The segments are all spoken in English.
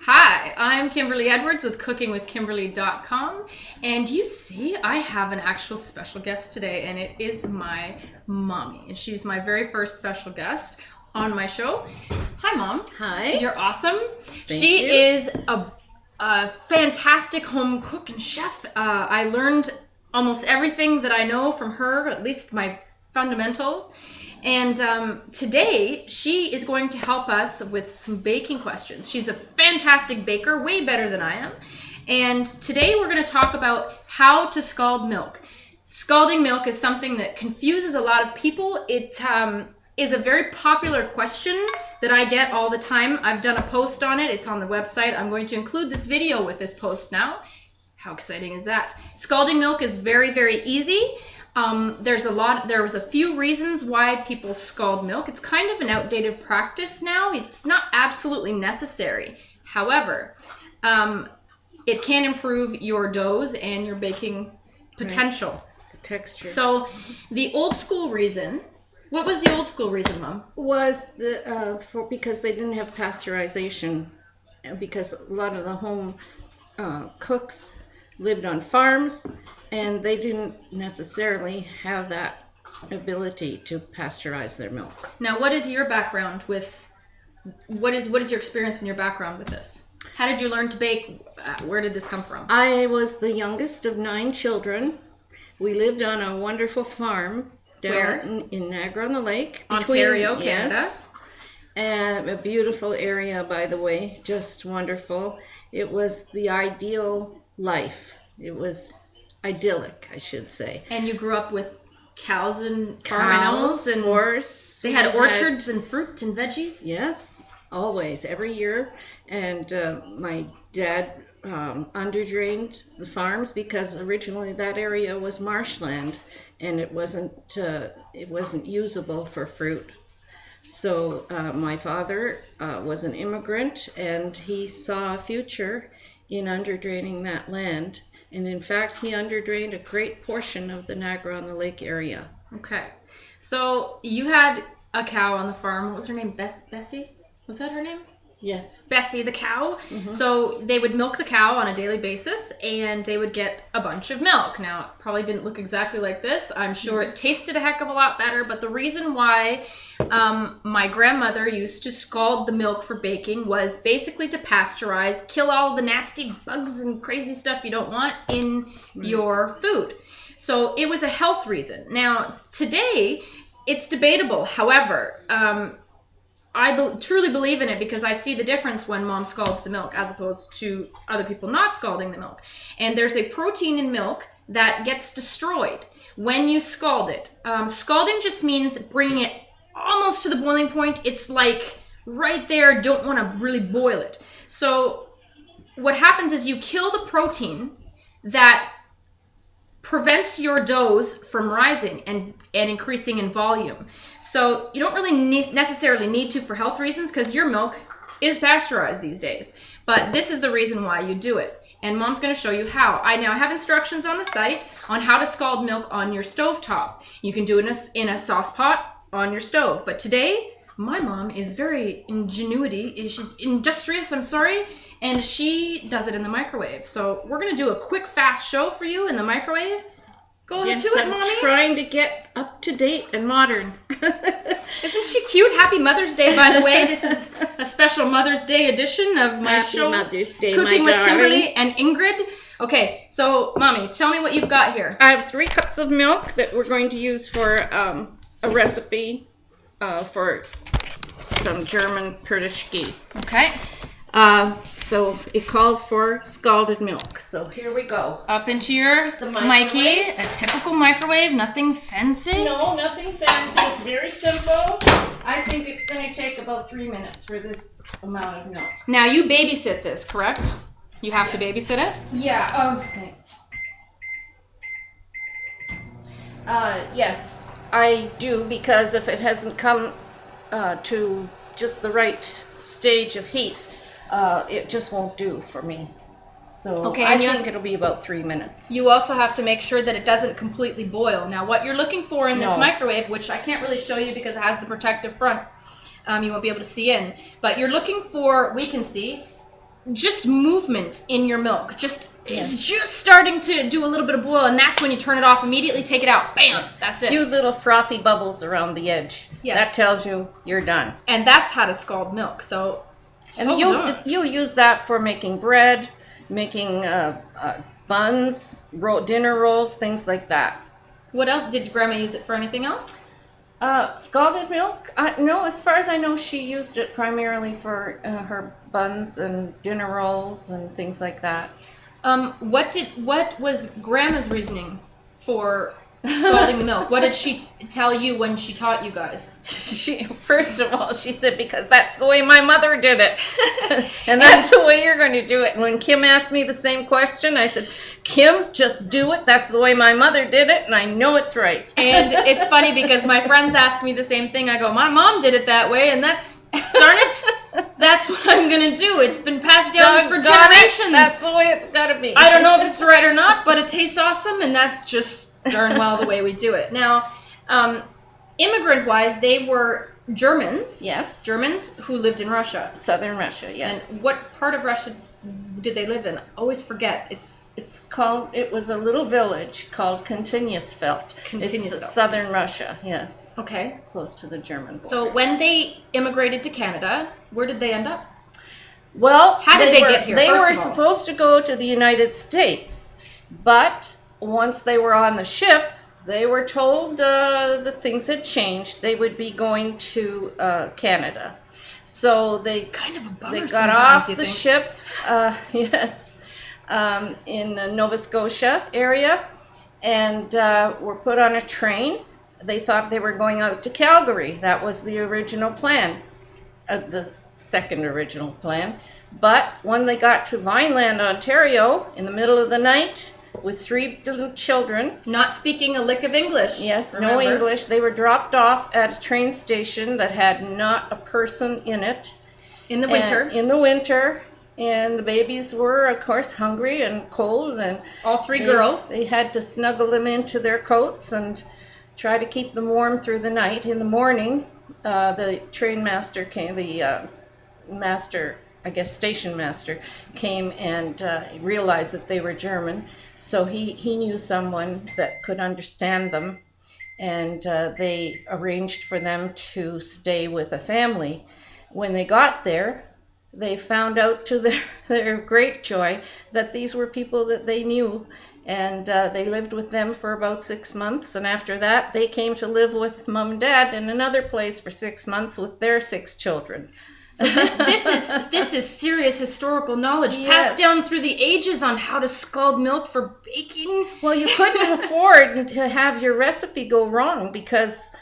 Hi, I'm Kimberly Edwards with cookingwithkimberly.com, and you see I have an actual special guest today, and it is my mommy, and she's my very first special guest on my show. Hi, Mom. Hi. You're awesome. Thank She you. is a fantastic home cook and chef. I learned almost everything that I know from her, at least my fundamentals. And today she is going to help us with some baking questions. She's a fantastic baker, way better than I am. And today we're going to talk about how to scald milk. Scalding milk is something that confuses a lot of people. It is a very popular question that I get all the time. I've done a post on it. It's on the website. I'm going to include this video with this post now. How exciting is that? Scalding milk is very, very easy. There was a few reasons why people scald milk. It's kind of an outdated practice now. It's not absolutely necessary. However, it can improve your doughs and your baking potential. Right. The texture. So the old school reason, what was the old school reason, Mom? Was because they didn't have pasteurization, because a lot of the home cooks lived on farms, and they didn't necessarily have that ability to pasteurize their milk. Now, what is your background with, what is your experience in your background with this? How did you learn to bake? Where did this come from? I was the youngest of 9 children. We lived on a wonderful farm down in Niagara-on-the-Lake. Ontario, Canada. Yes. And a beautiful area, by the way, just wonderful. It was the ideal life. It was idyllic, I should say. And you grew up with cows and farm animals and horse. They had orchards and fruit and veggies? Yes, always, every year. And my dad underdrained the farms because originally that area was marshland and it wasn't usable for fruit. So my father was an immigrant, and he saw a future in underdraining that land. And in fact, he underdrained a great portion of the Niagara-on-the-Lake area. Okay. So you had a cow on the farm. What was her name? Bessie? Was that her name? Yes. Bessie the cow. Mm-hmm. So they would milk the cow on a daily basis, and they would get a bunch of milk. Now, it probably didn't look exactly like this. I'm sure it tasted a heck of a lot better, but the reason why my grandmother used to scald the milk for baking was basically to pasteurize, kill all the nasty bugs and crazy stuff you don't want in your food. So it was a health reason. Now, today, it's debatable. However, I truly believe in it because I see the difference when Mom scalds the milk as opposed to other people not scalding the milk. And there's a protein in milk that gets destroyed when you scald it. Scalding just means bringing it almost to the boiling point. It's like right there, don't want to really boil it. So what happens is you kill the protein that prevents your doughs from rising and increasing in volume. So you don't really necessarily need to for health reasons because your milk is pasteurized these days. But this is the reason why you do it. And Mom's going to show you how. I now have instructions on the site on how to scald milk on your stovetop. You can do it in a sauce pot on your stove. But today, my mom is very she's industrious, and she does it in the microwave. So we're going to do a quick, fast show for you in the microwave. Go Yes, to it, I'm Mommy. trying to get up to date and modern. Isn't she cute? Happy Mother's Day, by the way. This is a special Mother's Day edition of my Happy show, Mother's Day, Cooking my with darling. Kimberly and Ingrid. Okay, so, Mommy, tell me what you've got here. I have 3 cups of milk that we're going to use for a recipe for some German Pürtschki. Okay. So it calls for scalded milk. So here we go. Up into your The Mikey. microwave. A typical microwave, nothing fancy. No, nothing fancy. It's very simple. I think it's going to take about 3 minutes for this amount of milk. Now, you babysit this, correct? You have to babysit it? Yeah. Okay. Yes, I do, because if it hasn't come to just the right stage of heat, it just won't do for me. So Okay, I and think it'll be about 3 minutes. You also have to make sure that it doesn't completely boil. Now, what you're looking for in this No. microwave, which I can't really show you because it has the protective front, you won't be able to see in, but you're looking for, we can see, just movement in your milk. It's just starting to do a little bit of boil, and that's when you turn it off immediately, take it out, bam, that's it. A few little frothy bubbles around the edge. Yes. That tells you you're done. And that's how to scald milk. So, and you'll use that for making bread, making buns, dinner rolls, things like that. What else? Did Grandma use it for anything else? Scalded milk? No, as far as I know, she used it primarily for her buns and dinner rolls and things like that. What was Grandma's reasoning for scalding the milk? What did she tell you when she taught you guys? First of all, she said, because that's the way my mother did it. And that's the way you're going to do it. And when Kim asked me the same question, I said, Kim, just do it. That's the way my mother did it, and I know it's right. And it's funny because my friends ask me the same thing. I go, my mom did it that way, and that's, darn it, that's what I'm going to do. It's been passed down for generations. That's the way it's got to be. I don't know if it's right or not, but it tastes awesome, and that's just darn well the way we do it. Now, immigrant-wise, they were Germans. Yes. Germans who lived in Russia. Southern Russia, yes. And what part of Russia did they live in? I always forget. It was a little village called Kontinuszfeld. It's southern Russia, yes. Okay. Close to the German border. So when they immigrated to Canada, where did they end up? Well, how did they get here? They were supposed to go to the United States, but once they were on the ship, they were told that things had changed. They would be going to Canada. So they kind of a bummer. They got off the ship, yes, in the Nova Scotia area, and were put on a train. They thought they were going out to Calgary. That was the original plan, the second original plan. But when they got to Vineland, Ontario, in the middle of the night, with 3 little children. Not speaking a lick of English. Yes, remember? No English. They were dropped off at a train station that had not a person in it. In the winter. In the winter. And the babies were, of course, hungry and cold. And all 3 girls. They had to snuggle them into their coats and try to keep them warm through the night. In the morning, the train master came, station master came and realized that they were German. So he knew someone that could understand them, and they arranged for them to stay with a family. When they got there, they found out to their great joy that these were people that they knew, and they lived with them for about 6 months, and after that they came to live with Mom and Dad in another place for 6 months with their 6 children. So this is serious historical knowledge passed down through the ages on how to scald milk for baking. Well, you couldn't afford to have your recipe go wrong because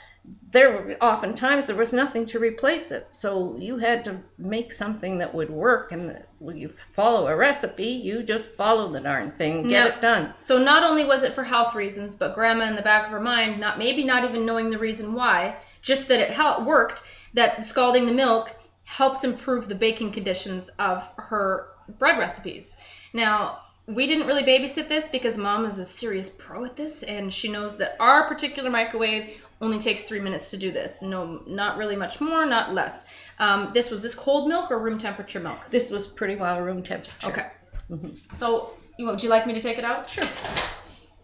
oftentimes there was nothing to replace it. So you had to make something that would work, and when you follow a recipe, you just follow the darn thing, get it done. So not only was it for health reasons, but Grandma in the back of her mind, not even knowing the reason why, just that it worked, that scalding the milk helps improve the baking conditions of her bread recipes. Now, we didn't really babysit this because Mom is a serious pro at this, and she knows that our particular microwave only takes 3 minutes to do this. No, not really much more, not less. Was this cold milk or room temperature milk? This was pretty well room temperature. Okay. Mm-hmm. So, would you like me to take it out? Sure.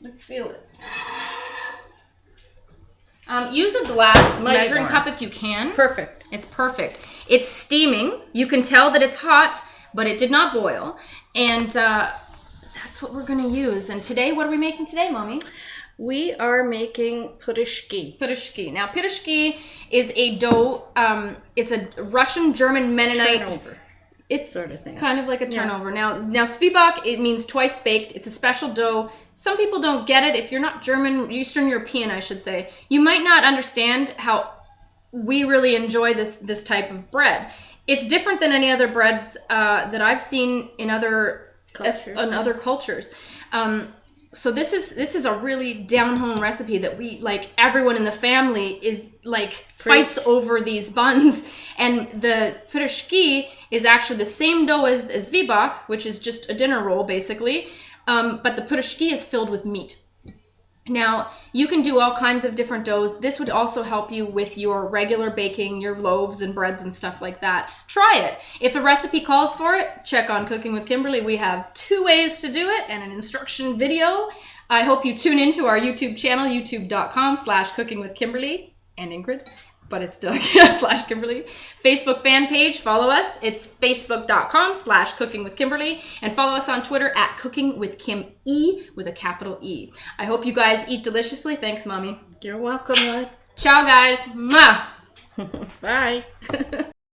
Let's feel it. Use a glass measuring cup if you can. Perfect. It's perfect. It's steaming. You can tell that it's hot, but it did not boil. And that's what we're going to use. And today, what are we making today, Mommy? We are making pyrishki. Pyrishki. Now, pyrishki is a dough. It's a Russian-German Mennonite. Turnover. It's sort of thing. Kind of like a turnover. Yeah. Now svibak, it means twice baked. It's a special dough. Some people don't get it. If you're not German, Eastern European, I should say, you might not understand how we really enjoy this type of bread. It's different than any other breads that I've seen in other cultures. So this is a really down-home recipe that we, like, everyone in the family is like fights over these buns. And the pyrishki is actually the same dough as zvibak, which is just a dinner roll basically. But the pyrishki is filled with meat. Now, you can do all kinds of different doughs. This would also help you with your regular baking, your loaves and breads and stuff like that. Try it. If the recipe calls for it, check on Cooking with Kimberly. We have 2 ways to do it and an instruction video. I hope you tune into our YouTube channel, youtube.com/cookingwithkimberly and Ingrid, but it's still /Kimberly. Facebook fan page, follow us. It's facebook.com/cookingwithkimberly, and follow us on Twitter @cookingwithkime with a capital E. I hope you guys eat deliciously. Thanks, Mommy. You're welcome, love. Ciao, guys. Mwah. Bye.